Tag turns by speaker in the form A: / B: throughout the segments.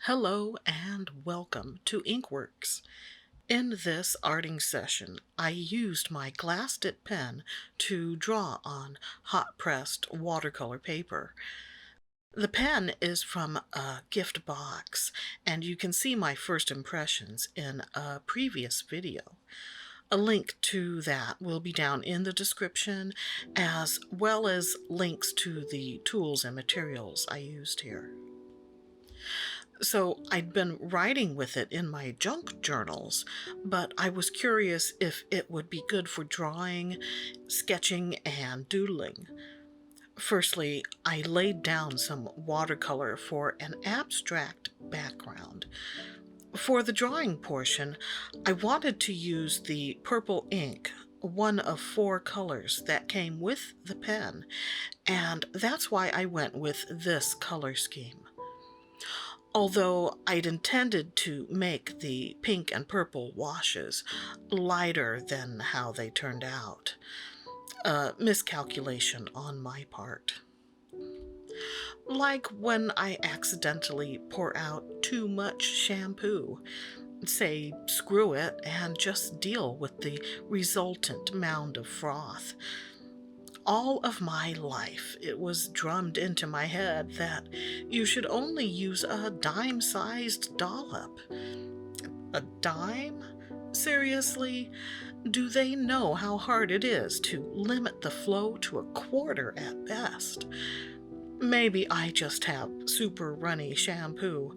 A: Hello and welcome to INCWorks. In this arting session, I used my glass-tip pen to draw on hot-pressed watercolor paper. The pen is from a gift box, and you can see my first impressions in a previous video. A link to that will be down in the description, as well as links to the tools and materials I used here. So I'd been writing with it in my junk journals, but I was curious if it would be good for drawing, sketching, and doodling. Firstly, I laid down some watercolor for an abstract background. For the drawing portion, I wanted to use the purple ink, one of 4 colors that came with the pen, and that's why I went with this color scheme. Although I'd intended to make the pink and purple washes lighter than how they turned out. A miscalculation on my part. Like when I accidentally pour out too much shampoo. Say, screw it and just deal with the resultant mound of froth. All of my life, it was drummed into my head that you should only use a dime-sized dollop. A dime? Seriously? Do they know how hard it is to limit the flow to a quarter at best? Maybe I just have super runny shampoo,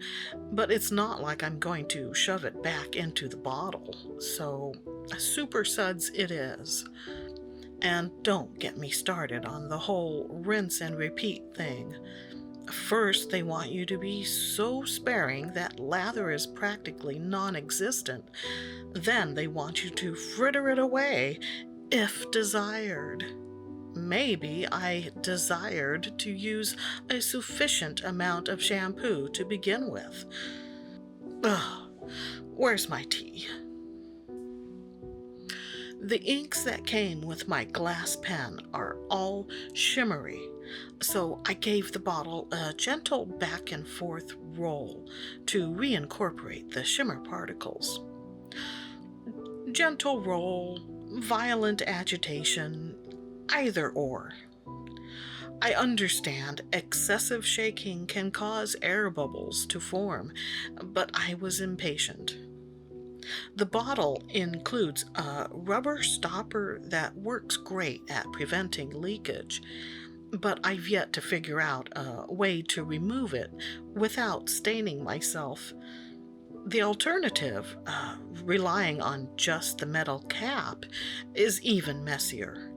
A: but it's not like I'm going to shove it back into the bottle, so super suds it is. And don't get me started on the whole rinse and repeat thing. First, they want you to be so sparing that lather is practically non-existent. Then they want you to fritter it away, if desired. Maybe I desired to use a sufficient amount of shampoo to begin with. Ugh, where's my tea? The inks that came with my glass pen are all shimmery, so I gave the bottle a gentle back and forth roll to reincorporate the shimmer particles. Gentle roll, violent agitation, either or. I understand excessive shaking can cause air bubbles to form, but I was impatient. The bottle includes a rubber stopper that works great at preventing leakage, but I've yet to figure out a way to remove it without staining myself. The alternative, relying on just the metal cap, is even messier.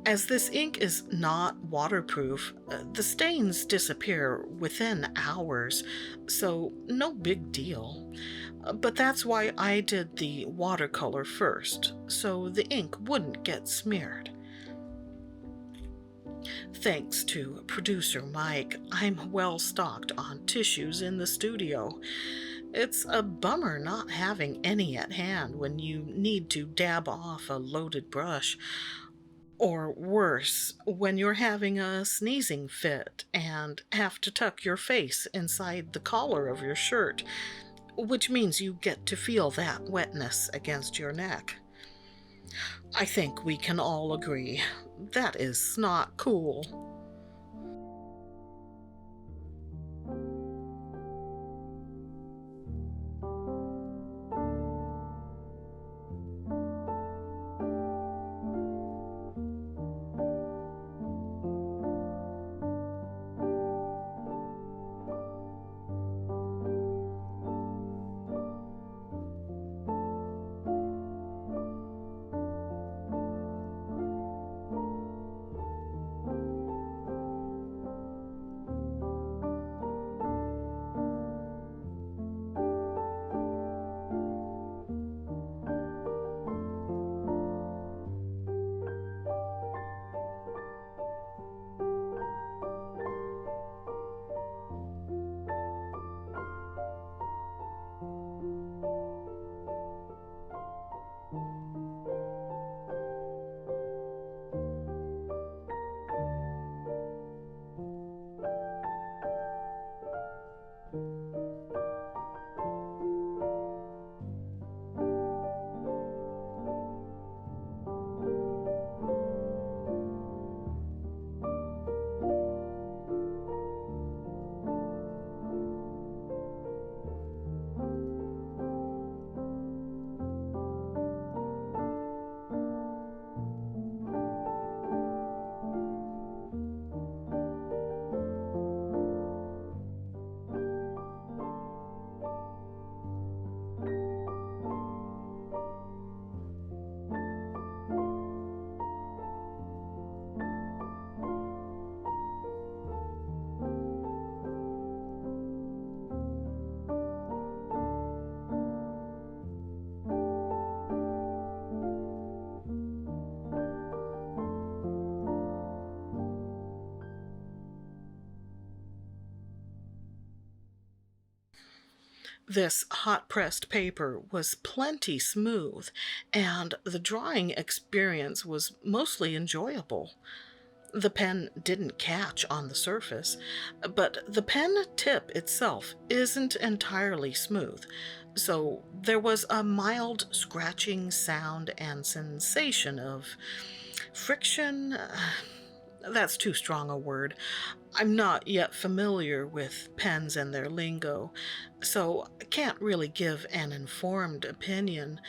A: As this ink is not waterproof, the stains disappear within hours, so no big deal. But that's why I did the watercolor first, so the ink wouldn't get smeared. Thanks to producer Mike, I'm well stocked on tissues in the studio. It's a bummer not having any at hand when you need to dab off a loaded brush. Or worse, when you're having a sneezing fit and have to tuck your face inside the collar of your shirt, which means you get to feel that wetness against your neck. I think we can all agree that is not cool. This hot-pressed paper was plenty smooth, and the drawing experience was mostly enjoyable. The pen didn't catch on the surface, but the pen tip itself isn't entirely smooth, so there was a mild scratching sound and sensation of friction. That's too strong a word. I'm not yet familiar with pens and their lingo, so I can't really give an informed opinion.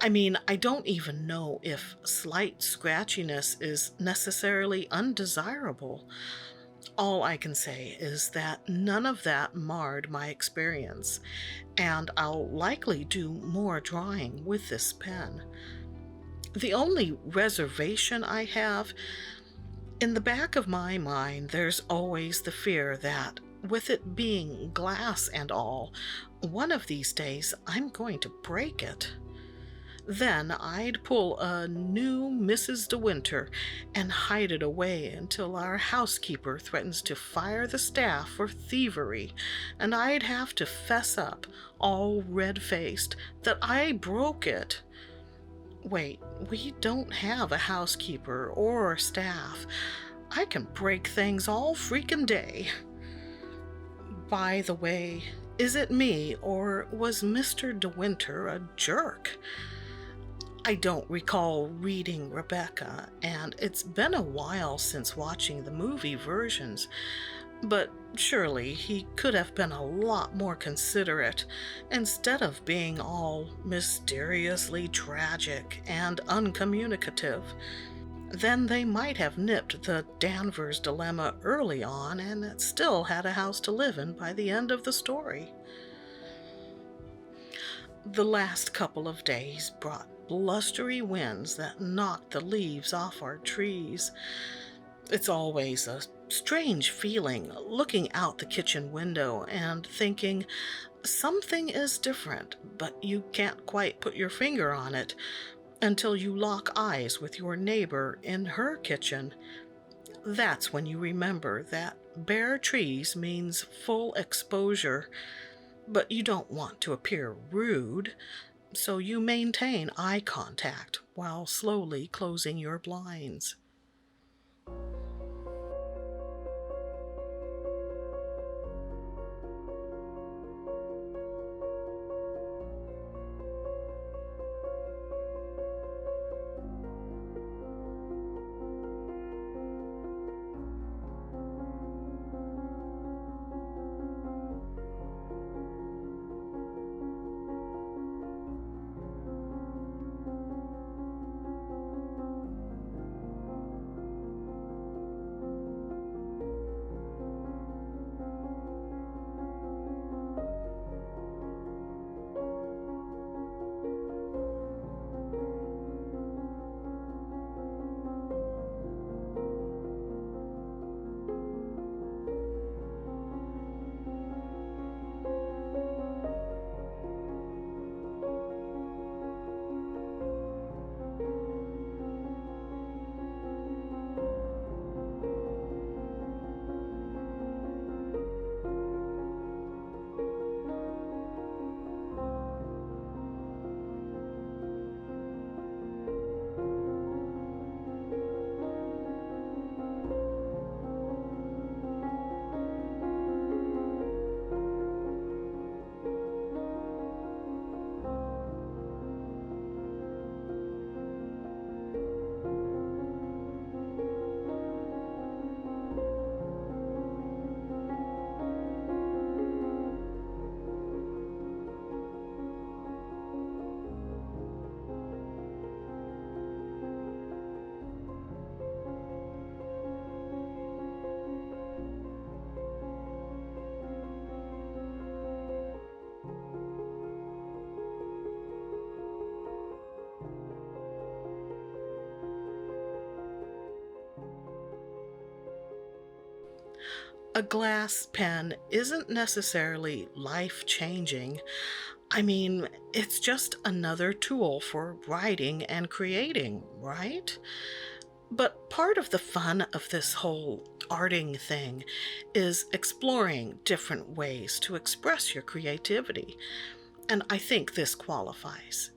A: I mean, I don't even know if slight scratchiness is necessarily undesirable. All I can say is that none of that marred my experience, and I'll likely do more drawing with this pen. The only reservation I have, in the back of my mind, there's always the fear that, with it being glass and all, one of these days I'm going to break it. Then I'd pull a new Mrs. De Winter and hide it away until our housekeeper threatens to fire the staff for thievery, and I'd have to fess up, all red-faced, that I broke it. Wait, we don't have a housekeeper or staff. I can break things all freaking day. By the way, is it me, or was Mr. De Winter a jerk? I don't recall reading Rebecca, and it's been a while since watching the movie versions, but surely he could have been a lot more considerate instead of being all mysteriously tragic and uncommunicative. Then they might have nipped the Danvers dilemma early on and still had a house to live in by the end of the story. The last couple of days brought blustery winds that knocked the leaves off our trees. It's always a strange feeling looking out the kitchen window and thinking something is different, but you can't quite put your finger on it until you lock eyes with your neighbor in her kitchen. That's when you remember that bare trees means full exposure, but you don't want to appear rude, so you maintain eye contact while slowly closing your blinds. A glass pen isn't necessarily life-changing. I mean, it's just another tool for writing and creating, right? But part of the fun of this whole arting thing is exploring different ways to express your creativity, and I think this qualifies.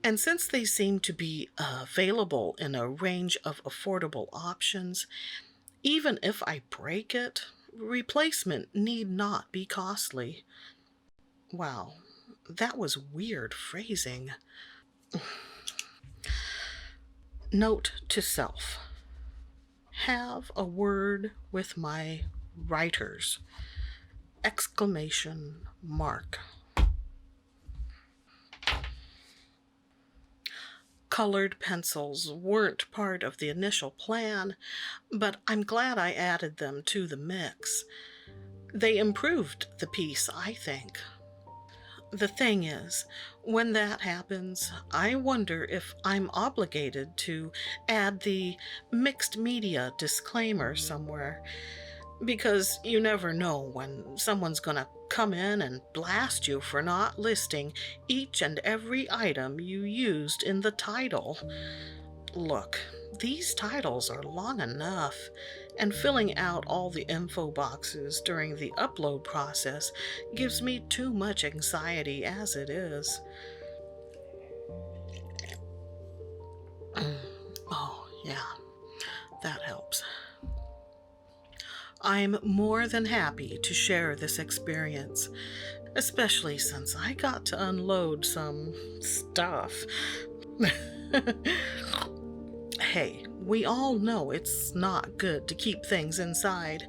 A: And since they seem to be available in a range of affordable options, even if I break it, replacement need not be costly. Wow, that was weird phrasing. Note to self: have a word with my writers! Exclamation mark. Colored pencils weren't part of the initial plan, but I'm glad I added them to the mix. They improved the piece, I think. The thing is, when that happens, I wonder if I'm obligated to add the mixed media disclaimer somewhere, because you never know when someone's gonna come in and blast you for not listing each and every item you used in the title. Look, these titles are long enough, and filling out all the info boxes during the upload process gives me too much anxiety as it is. Oh, yeah, that helps. I'm more than happy to share this experience, especially since I got to unload some stuff. Hey, we all know it's not good to keep things inside,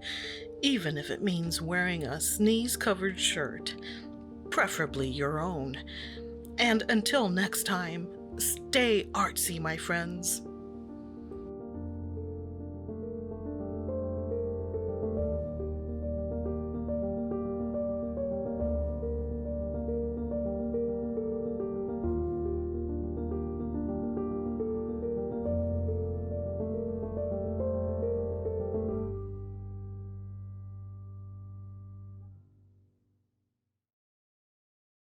A: even if it means wearing a sneeze-covered shirt, preferably your own. And until next time, stay artsy, my friends.